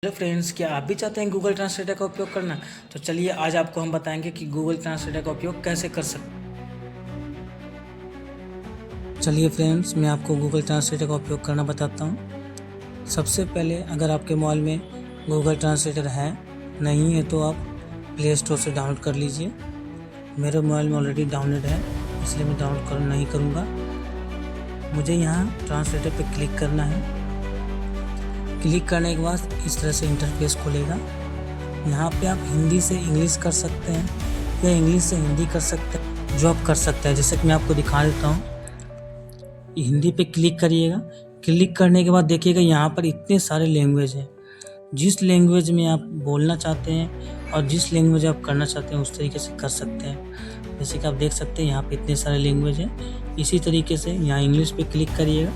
Hello friends, क्या आप भी चाहते हैं गूगल ट्रांसलेटर का उपयोग करना? तो चलिए आज आपको हम बताएंगे कि गूगल ट्रांसलेटर का उपयोग कैसे कर सकते हैं। चलिए फ्रेंड्स, मैं आपको गूगल ट्रांसलेटर का उपयोग करना बताता हूँ। सबसे पहले अगर आपके मोबाइल में गूगल ट्रांसलेटर है, नहीं है तो आप प्ले स्टोर से डाउनलोड कर लीजिए। मेरे मोबाइल में ऑलरेडी डाउनलोड है, इसलिए मैं डाउनलोड नहीं करूँगा। मुझे यहाँ ट्रांसलेटर पर क्लिक करना है। क्लिक करने के बाद इस तरह से इंटरफेस खुलेगा। यहाँ पे आप हिंदी से इंग्लिश कर सकते हैं या इंग्लिश से हिंदी कर सकते हैं, जो आप कर सकते हैं। जैसे कि मैं आपको दिखा देता हूँ। हिंदी पे क्लिक करिएगा। क्लिक करने के बाद देखिएगा यहाँ पर इतने सारे लैंग्वेज हैं। जिस लैंग्वेज में आप बोलना चाहते हैं और जिस लैंग्वेज आप करना चाहते हैं उस तरीके से कर सकते हैं। जैसे कि आप देख सकते हैं यहाँ पे इतने सारे लैंग्वेज हैं। इसी तरीके से यहाँ इंग्लिश पे क्लिक करिएगा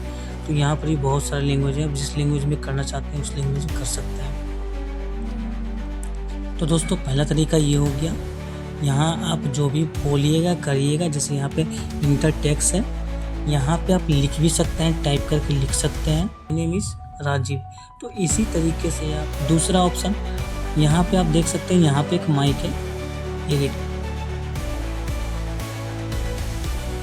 तो यहाँ पर भी बहुत सारे लैंग्वेज हैं। आप जिस लैंग्वेज में करना चाहते हैं उस लैंग्वेज में कर सकते हैं। तो दोस्तों, पहला तरीका ये हो गया। यहाँ आप जो भी बोलिएगा करिएगा। जैसे यहाँ पे इंटर टेक्स्ट है, यहाँ पे आप लिख भी सकते हैं, टाइप करके लिख सकते हैं नेम इज राजीव। तो इसी तरीके से आप दूसरा ऑप्शन यहाँ पे आप देख सकते हैं। यहाँ पे एक माइक है, ये देखिए,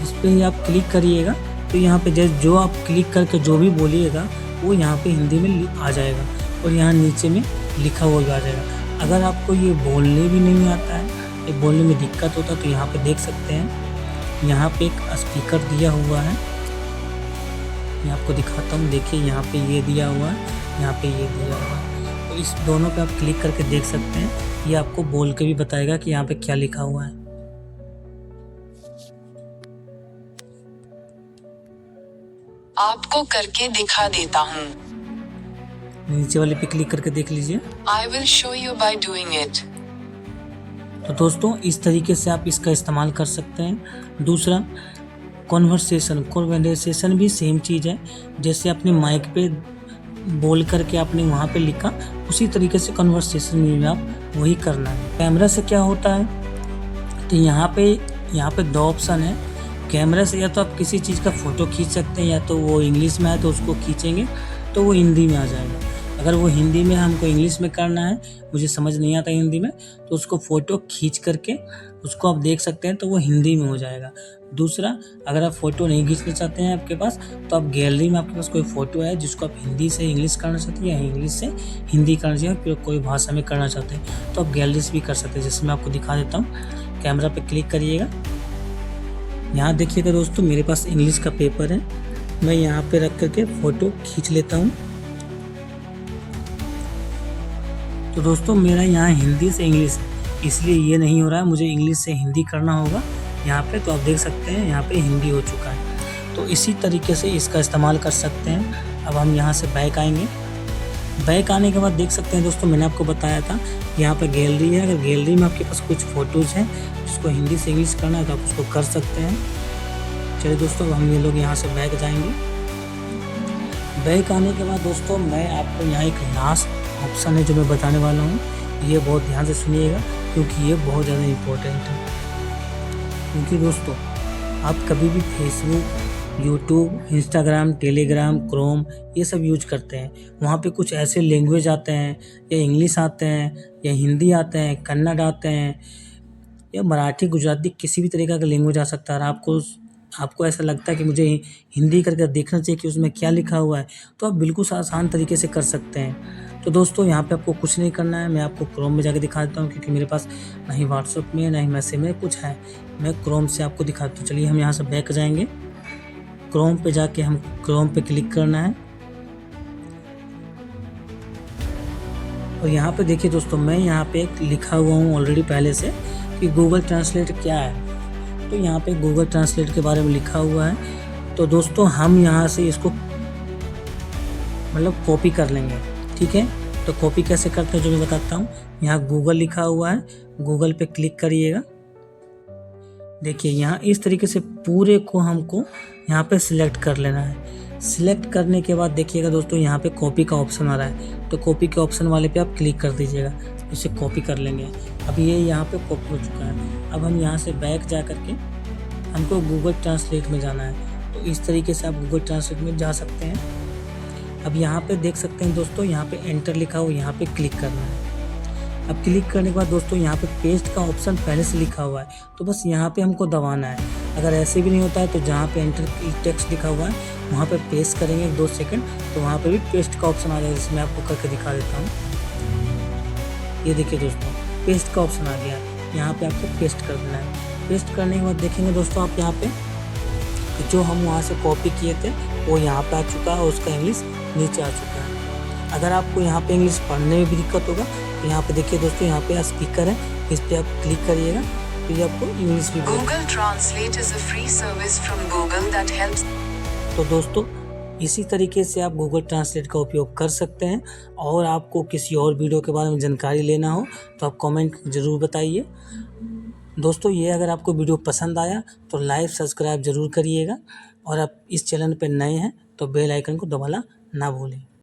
इस पर आप क्लिक करिएगा तो यहाँ पे जो आप क्लिक करके जो भी बोलिएगा वो यहाँ पे हिंदी में आ जाएगा और यहाँ नीचे में लिखा हुआ भी आ जाएगा। अगर आपको ये बोलने भी नहीं आता है, ये बोलने में दिक्कत होता है, तो यहाँ पे देख सकते हैं, यहाँ पे एक स्पीकर दिया हुआ है। मैं आपको दिखाता हूँ। देखिए यहाँ पे ये दिया हुआ है, यहाँ पे ये दिया हुआ है। तो इस दोनों पे आप क्लिक करके देख सकते हैं। ये आपको बोल के भी बताएगा कि यहाँ पे क्या लिखा हुआ है। आपको करके दिखा देता हूँ। नीचे वाले पे क्लिक करके देख लीजिए। I will show you by doing it. तो दोस्तों, इस तरीके से आप इसका इस्तेमाल कर सकते हैं। दूसरा, कॉन्वर्सेशन भी सेम चीज़ है। जैसे अपने माइक पे बोल करके आपने वहाँ पे लिखा, उसी तरीके से कॉन्वर्सेशन में भी आप वही करना है। कैमरा से क्या होता है, तो यहाँ पे दो ऑप्शन है। कैमरा से या तो आप किसी चीज़ का फ़ोटो खींच सकते हैं, या तो वो इंग्लिश में है तो उसको खींचेंगे तो वो हिंदी में आ जाएगा। अगर वो हिंदी में हमको इंग्लिश में करना है, मुझे समझ नहीं आता हिंदी में, तो उसको फ़ोटो खींच करके उसको आप देख सकते हैं तो वो हिंदी में हो जाएगा। दूसरा, अगर आप फ़ोटो नहीं खींचना चाहते हैं आपके पास, तो आप गैलरी में आपके पास कोई फ़ोटो है जिसको आप हिंदी से इंग्लिश करना चाहते हैं या इंग्लिश से हिंदी करना चाहते हैं, फिर कोई भाषा में करना चाहते हैं, तो आप गैलरी से भी कर सकते हैं। जैसे मैं आपको दिखा देता हूँ। कैमरा पर क्लिक करिएगा। यहाँ देखिएगा दोस्तों, मेरे पास इंग्लिश का पेपर है। मैं यहाँ पे रख करके फ़ोटो खींच लेता हूँ। तो दोस्तों, मेरा यहाँ हिंदी से इंग्लिश है, इसलिए ये नहीं हो रहा है। मुझे इंग्लिश से हिंदी करना होगा यहाँ पे। तो आप देख सकते हैं यहाँ पे हिंदी हो चुका है। तो इसी तरीके से इसका इस्तेमाल कर सकते हैं। अब हम यहाँ से बैक आएंगे। बैक आने के बाद देख सकते हैं दोस्तों, मैंने आपको बताया था यहाँ पे गैलरी है। अगर गैलरी में आपके पास कुछ फ़ोटोज़ हैं जिसको हिंदी से इंग्लिश करना है तो आप उसको कर सकते हैं। चलिए दोस्तों, हम ये लोग यहाँ से बैक जाएंगे। बैक आने के बाद दोस्तों, मैं आपको यहाँ एक लास्ट ऑप्शन है जो मैं बताने वाला हूँ। ये बहुत ध्यान से सुनिएगा क्योंकि ये बहुत ज़्यादा इम्पोर्टेंट है। क्योंकि दोस्तों, आप कभी भी Facebook, YouTube, Instagram, Telegram, Chrome ये सब यूज करते हैं, वहाँ पे कुछ ऐसे लैंग्वेज आते हैं, या इंग्लिश आते हैं, या हिंदी आते हैं, कन्नड़ आते हैं, या मराठी, गुजराती, किसी भी तरीका का लैंग्वेज आ सकता है। और आपको ऐसा लगता है कि मुझे हिंदी करके देखना चाहिए कि उसमें क्या लिखा हुआ है, तो आप बिल्कुल आसान तरीके से कर सकते हैं। तो दोस्तों, यहाँ पे आपको कुछ नहीं करना है। मैं आपको क्रोम में जाके दिखा देता हूँ, क्योंकि मेरे पास ना ही व्हाट्सएप में ना ही मैसेज में कुछ है। मैं क्रोम से आपको दिखाता हूँ। चलिए हम यहाँ से बैक जाएंगे। क्रोम पे जाके हम क्रोम पे क्लिक करना है। और यहाँ पे देखिए दोस्तों, मैं यहाँ पे लिखा हुआ हूँ ऑलरेडी पहले से कि गूगल ट्रांसलेट क्या है। तो यहाँ पे गूगल ट्रांसलेट के बारे में लिखा हुआ है। तो दोस्तों, हम यहाँ से इसको मतलब कॉपी कर लेंगे, ठीक है। तो कॉपी कैसे करते हैं जो मैं बताता हूँ। यहाँ गूगल लिखा हुआ है, गूगल पे क्लिक करिएगा। देखिए यहाँ इस तरीके से पूरे को हमको यहाँ पे सिलेक्ट कर लेना है। सिलेक्ट करने के बाद देखिएगा दोस्तों, यहाँ पे कॉपी का ऑप्शन आ रहा है। तो कॉपी के ऑप्शन वाले पे आप क्लिक कर दीजिएगा, इसे कॉपी कर लेंगे। अब ये यहाँ पे कॉपी हो चुका है। अब हम यहाँ से बैक जा करके हमको गूगल ट्रांसलेट में जाना है। तो इस तरीके से आप गूगल ट्रांसलेट में जा सकते हैं। अब यहाँ पे देख सकते हैं दोस्तों, यहाँ पे एंटर लिखा हुआ, यहाँ पे क्लिक करना है। अब क्लिक करने के बाद दोस्तों यहाँ पे पेस्ट का ऑप्शन पहले से लिखा हुआ है, तो बस यहाँ पे हमको दबाना है। अगर ऐसे भी नहीं होता है तो जहाँ पे एंटर टेक्स्ट लिखा हुआ है वहाँ पे पेस्ट करेंगे 2 सेकंड, तो वहाँ पे भी पेस्ट का ऑप्शन आ जाएगा, जिसमें आपको करके दिखा देता हूँ। ये देखिए दोस्तों, पेस्ट का ऑप्शन आ गया, यहाँ पे आपको पेस्ट कर देना है। पेस्ट करने के बाद देखेंगे दोस्तों आप यहाँ पे जो हम वहाँ से कॉपी किए थे वो यहाँ पे आ चुका है और उसका इंग्लिश नीचे आ चुका है। अगर आपको यहाँ पे इंग्लिश पढ़ने में भी दिक्कत होगा तो यहाँ पे देखिए दोस्तों, यहाँ पे स्पीकर है, इस पे आप क्लिक करिएगा तो ये आपको इंग्लिश भी Google Translate is a free service from Google that helps. तो दोस्तों इसी तरीके से आप गूगल ट्रांसलेट का उपयोग कर सकते हैं। और आपको किसी और वीडियो के बारे में जानकारी लेना हो तो आप कमेंट ज़रूर बताइए। दोस्तों ये अगर आपको वीडियो पसंद आया तो लाइक सब्सक्राइब ज़रूर करिएगा, और आप इस चैनल पर नए हैं तो बेल आइकन को दबाना ना भूलें।